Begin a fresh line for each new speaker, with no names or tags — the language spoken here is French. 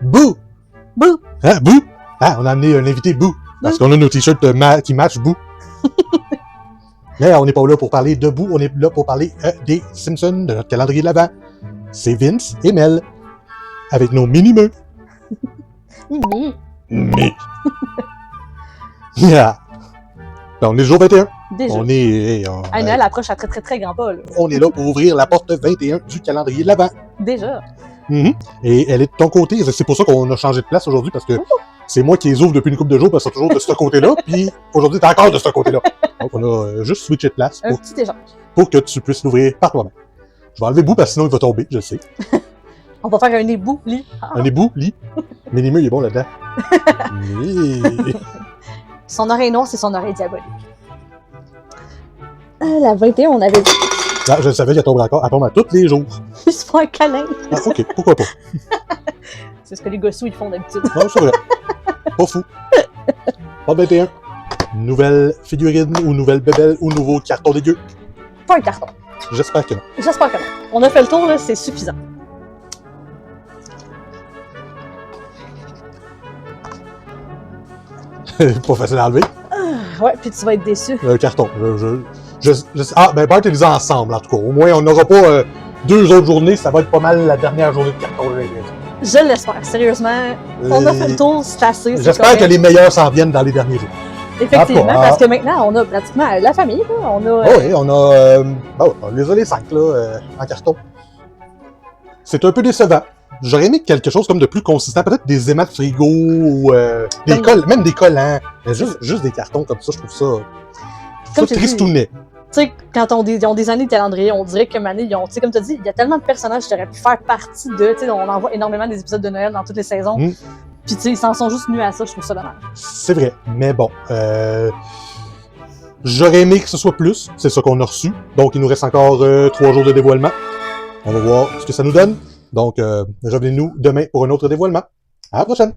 Boo!
Boo!
Hein, Boo? Ah, on a amené un invité Boo. Parce qu'on a nos t-shirts qui matchent Boo. Mais on n'est pas là pour parler de Boo, on est là pour parler des Simpsons, de notre calendrier de l'Avent. C'est Vince et Mel. Avec nos mini-meux.
Mimi.
Mais. Yeah. Ben, on est le jour 21.
Déjà.
On est.
Noël approche à très très très grand pas, là.
On est là pour ouvrir la porte 21 du calendrier de l'Avent.
Déjà.
Et elle est de ton côté. C'est pour ça qu'on a changé de place aujourd'hui, parce que c'est moi qui les ouvre depuis une couple de jours, parce que c'est toujours de ce côté-là. Puis aujourd'hui, t'es encore de ce côté-là. Donc on a juste switché de place
Un petit échange.
pour que tu puisses l'ouvrir par toi-même. Je vais enlever Boo parce que sinon il va tomber, je le sais.
On va faire un ébout, lit.
Un ébou, lit. Mais Mini-meux, il est bon là-dedans. Mais...
Son oreille noire, c'est son oreille diabolique. La 21, on avait dit.
Ah, je le savais qu'elle tomberait encore. Elle tombe à tous les jours.
Juste pour un câlin.
Ah, ok, pourquoi pas.
C'est ce que les gossous ils font d'habitude.
Non, c'est vrai. Pas fou. Pas 21. Nouvelle figurine ou nouvelle bébelle ou nouveau carton dégueu.
Pas un carton.
J'espère que non.
J'espère que non. On a fait le tour, là, c'est suffisant.
Pas facile à enlever.
Ouais, puis tu vas être déçu.
Carton. Ah, ben Bart et Lisa ensemble, en tout cas. Au moins, on n'aura pas 2 autres journées. Ça va être pas mal la dernière journée de carton.
Je l'espère, sérieusement. On a fait le tour, c'est assez.
J'espère que les meilleurs s'en viennent dans les derniers jours.
Effectivement, parce que maintenant, on a pratiquement la famille, là. On a...
oui, on a... on les a les 5, là, en carton. C'est un peu décevant. J'aurais aimé quelque chose comme de plus consistant. Peut-être des aimants de frigo ou des même des collants. Mais juste des cartons comme ça, je trouve ça tristounet.
Tu sais, quand ils ont des années de calendrier, on dirait que Mané, ils ont, tu sais, comme tu as dit, il y a tellement de personnages qui auraient pu faire partie de, tu sais, on en voit énormément des épisodes de Noël dans toutes les saisons. Puis tu sais, ils s'en sont juste nus à ça, je trouve ça dommage.
C'est vrai, mais bon, j'aurais aimé que ce soit plus, c'est ça qu'on a reçu. Donc il nous reste encore 3 jours de dévoilement. On va voir ce que ça nous donne. Donc revenez-nous demain pour un autre dévoilement. À la prochaine!